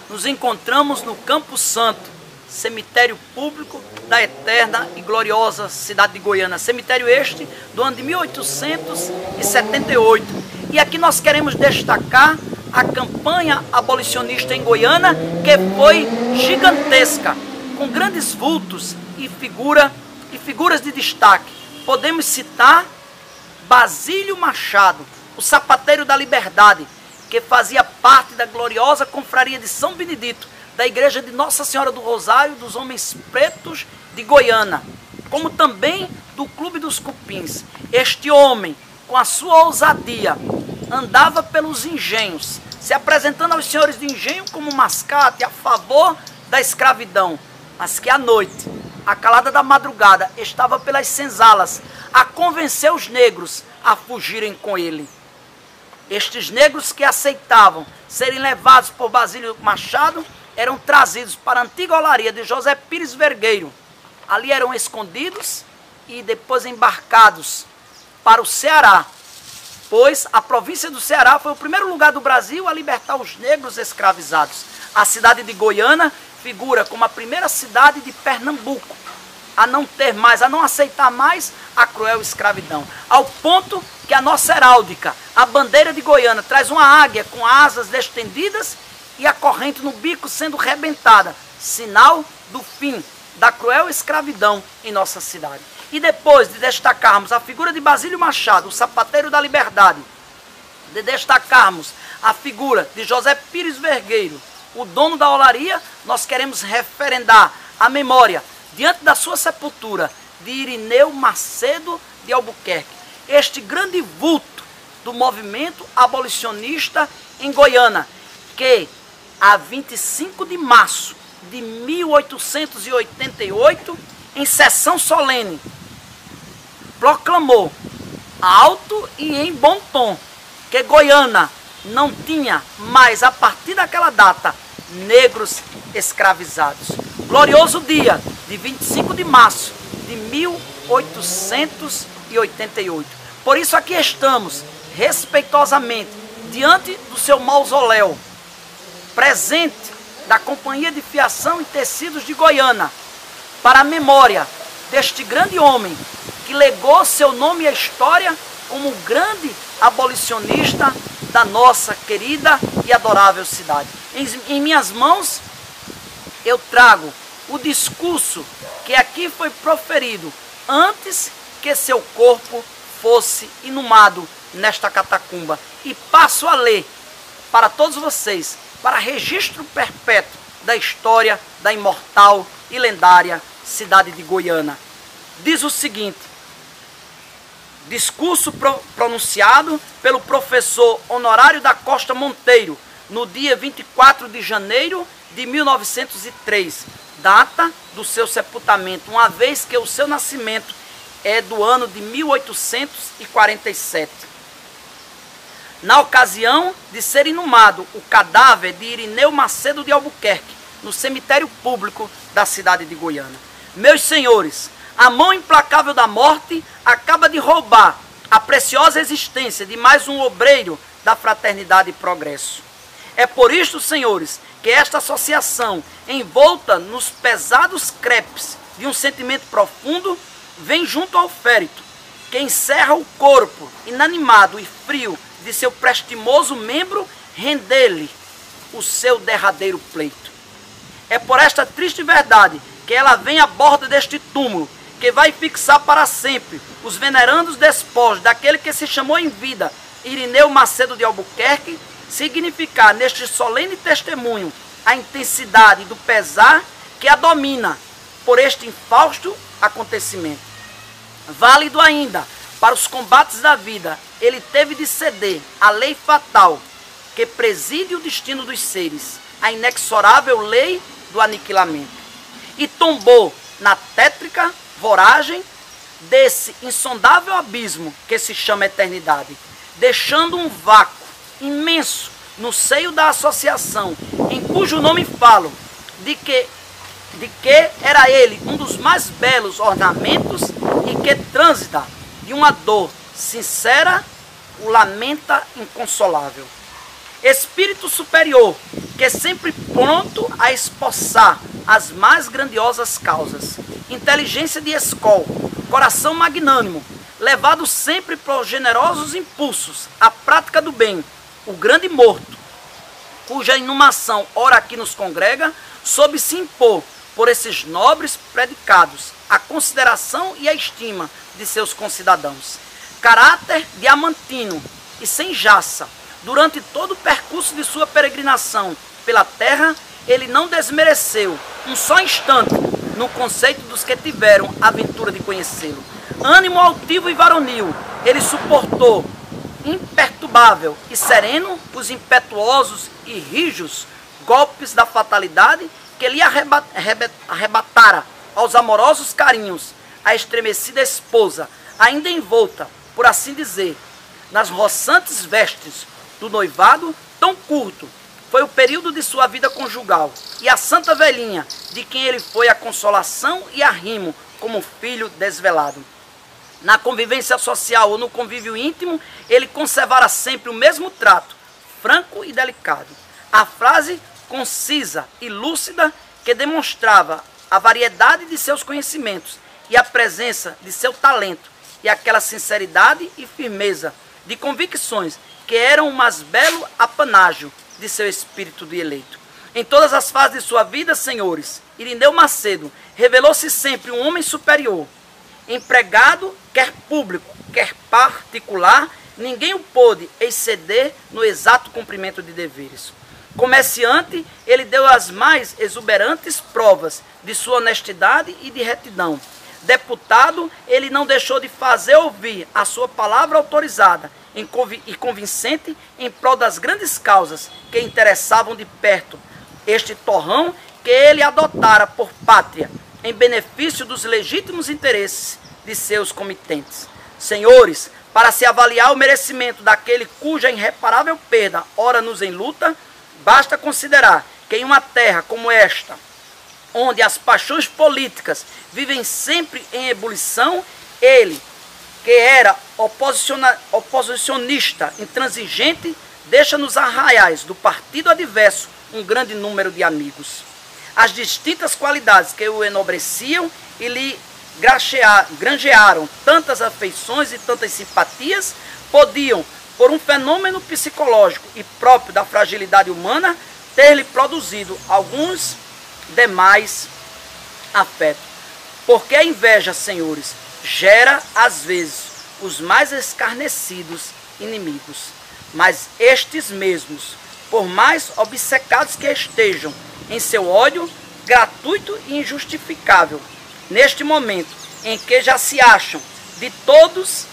nos encontramos no Campo Santo, cemitério público da eterna e gloriosa cidade de Goiânia. Cemitério este do ano de 1878. E aqui nós queremos destacar a campanha abolicionista em Goiânia, que foi gigantesca, com grandes vultos e figuras de destaque. Podemos citar Basílio Machado, o sapateiro da liberdade, que fazia parte da gloriosa confraria de São Benedito, da igreja de Nossa Senhora do Rosário dos Homens Pretos de Goiânia, como também do Clube dos Cupins. Este homem, com a sua ousadia, andava pelos engenhos, se apresentando aos senhores de engenho como mascate a favor da escravidão, mas que à noite, a calada da madrugada, estava pelas senzalas a convencer os negros a fugirem com ele. Estes negros que aceitavam serem levados por Basílio Machado eram trazidos para a antiga olaria de José Pires Vergueiro. Ali eram escondidos e depois embarcados para o Ceará, pois a província do Ceará foi o primeiro lugar do Brasil a libertar os negros escravizados. A cidade de Goiânia figura como a primeira cidade de Pernambuco a não aceitar mais a cruel escravidão, ao ponto que a nossa heráldica, a bandeira de Goiânia, traz uma águia com asas estendidas e a corrente no bico sendo rebentada, sinal do fim da cruel escravidão em nossa cidade. E depois de destacarmos a figura de Basílio Machado, o sapateiro da liberdade, de destacarmos a figura de José Pires Vergueiro, o dono da olaria, nós queremos referendar a memória, diante da sua sepultura, de Irineu Macedo de Albuquerque, este grande vulto do movimento abolicionista em Goiânia, que a 25 de março de 1888, em sessão solene, proclamou alto e em bom tom que Goiânia não tinha mais, a partir daquela data, negros escravizados. Glorioso dia de 25 de março de 1888. Por isso aqui estamos, respeitosamente, diante do seu mausoléu, presente da Companhia de Fiação e Tecidos de Goiânia, para a memória deste grande homem que legou seu nome à história como um grande abolicionista da nossa querida e adorável cidade. Em minhas mãos eu trago o discurso que aqui foi proferido antes que seu corpo fosse inumado nesta catacumba. E passo a ler para todos vocês, para registro perpétuo da história da imortal e lendária cidade de Goiânia. Diz o seguinte: discurso pronunciado pelo professor Honorário da Costa Monteiro, no dia 24 de janeiro de 1903, data do seu sepultamento, uma vez que o seu nascimento é do ano de 1847. Na ocasião de ser inumado o cadáver de Irineu Macedo de Albuquerque, no cemitério público da cidade de Goiânia. Meus senhores, a mão implacável da morte acaba de roubar a preciosa existência de mais um obreiro da fraternidade e progresso. É por isto, senhores, que esta associação, envolta nos pesados crepes de um sentimento profundo, vem junto ao férito, que encerra o corpo inanimado e frio de seu prestimoso membro, render-lhe o seu derradeiro pleito. É por esta triste verdade que ela vem à borda deste túmulo, que vai fixar para sempre os venerandos despojos daquele que se chamou em vida Irineu Macedo de Albuquerque, significar neste solene testemunho a intensidade do pesar que a domina por este infausto acontecimento. Válido ainda para os combates da vida, ele teve de ceder à lei fatal que preside o destino dos seres, a inexorável lei do aniquilamento, e tombou na tétrica voragem desse insondável abismo que se chama eternidade, deixando um vácuo imenso no seio da associação, em cujo nome falo, de que era ele um dos mais belos ornamentos e que transita de uma dor sincera o lamenta inconsolável. Espírito superior que sempre pronto a espossar as mais grandiosas causas. Inteligência de escola, coração magnânimo, levado sempre por generosos impulsos à prática do bem, o grande morto, cuja inumação ora aqui nos congrega, soube se impor por esses nobres predicados a consideração e a estima de seus concidadãos. Caráter diamantino e sem jaça, durante todo o percurso de sua peregrinação pela terra, ele não desmereceu um só instante no conceito dos que tiveram a aventura de conhecê-lo. Ânimo altivo e varonil, ele suportou, imperturbável e sereno, os impetuosos e rijos golpes da fatalidade que lhe arrebatara aos amorosos carinhos a estremecida esposa, ainda envolta, por assim dizer, nas roçantes vestes do noivado. Tão curto foi o período de sua vida conjugal, e a santa velhinha, de quem ele foi a consolação e arrimo como filho desvelado. Na convivência social ou no convívio íntimo, ele conservara sempre o mesmo trato, franco e delicado. A frase concisa e lúcida que demonstrava a variedade de seus conhecimentos e a presença de seu talento, e aquela sinceridade e firmeza de convicções que eram o mais belo apanágio de seu espírito de eleito. Em todas as fases de sua vida, senhores, Irineu Macedo revelou-se sempre um homem superior. Empregado, quer público, quer particular, ninguém o pôde exceder no exato cumprimento de deveres. Comerciante, ele deu as mais exuberantes provas de sua honestidade e de retidão. Deputado, ele não deixou de fazer ouvir a sua palavra autorizada e convincente em prol das grandes causas que interessavam de perto este torrão que ele adotara por pátria, em benefício dos legítimos interesses de seus comitentes. Senhores, para se avaliar o merecimento daquele cuja irreparável perda ora nos enluta, basta considerar que em uma terra como esta, onde as paixões políticas vivem sempre em ebulição, ele, que era oposicionista intransigente, deixa nos arraiais do partido adverso um grande número de amigos. As distintas qualidades que o enobreciam e lhe granjearam tantas afeições e tantas simpatias, podiam, por um fenômeno psicológico e próprio da fragilidade humana, ter-lhe produzido alguns demais afetos. Porque a inveja, senhores, gera às vezes os mais escarnecidos inimigos. Mas estes mesmos, por mais obcecados que estejam em seu ódio gratuito e injustificável, neste momento em que já se acham de todos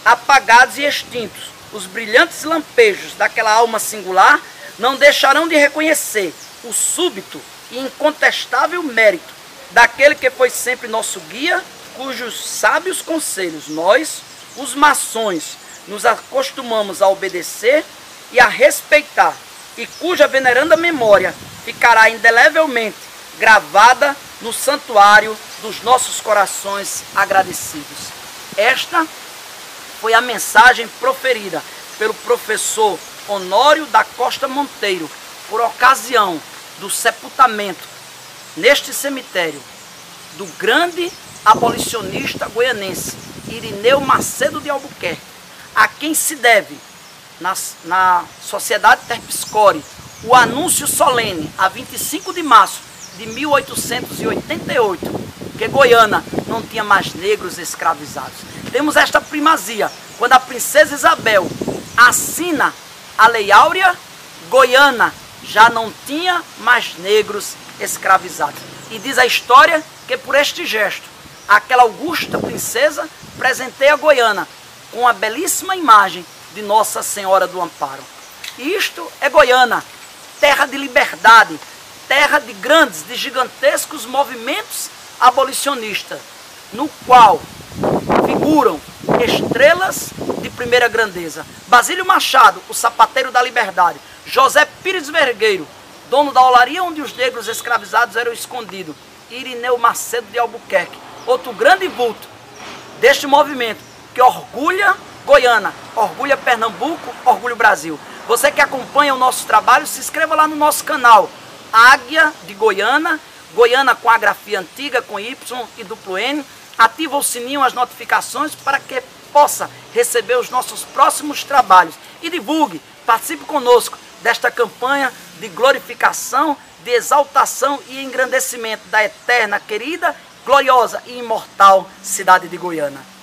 apagados e extintos os brilhantes lampejos daquela alma singular, não deixarão de reconhecer o súbito e incontestável mérito daquele que foi sempre nosso guia, cujos sábios conselhos nós, os maçons, nos acostumamos a obedecer e a respeitar, e cuja veneranda memória ficará indelevelmente gravada no santuário dos nossos corações agradecidos. Esta foi a mensagem proferida pelo professor Honório da Costa Monteiro, por ocasião do sepultamento neste cemitério do grande abolicionista goianense Irineu Macedo de Albuquerque, a quem se deve, na Sociedade Terpsícore, o anúncio solene, a 25 de março de 1888, que Goiânia não tinha mais negros escravizados. Temos esta primazia, quando a princesa Isabel assina a Lei Áurea, Goiânia já não tinha mais negros escravizados. E diz a história que por este gesto, aquela augusta princesa presenteia a Goiânia com a belíssima imagem de Nossa Senhora do Amparo. E isto é Goiânia, terra de liberdade, terra de grandes, de gigantescos movimentos abolicionistas, no qual figuram estrelas de primeira grandeza. Basílio Machado, o sapateiro da liberdade. José Pires Vergueiro, dono da olaria onde os negros escravizados eram escondidos. Irineu Macedo de Albuquerque, outro grande vulto deste movimento que orgulha Goiânia, orgulha Pernambuco, orgulha o Brasil. Você que acompanha o nosso trabalho, se inscreva lá no nosso canal Águia de Goiânia, Goiânia com a grafia antiga, com Y e duplo N. Ativa o sininho, as notificações para que possa receber os nossos próximos trabalhos. E divulgue, participe conosco desta campanha de glorificação, de exaltação e engrandecimento da eterna, querida, gloriosa e imortal cidade de Goiânia.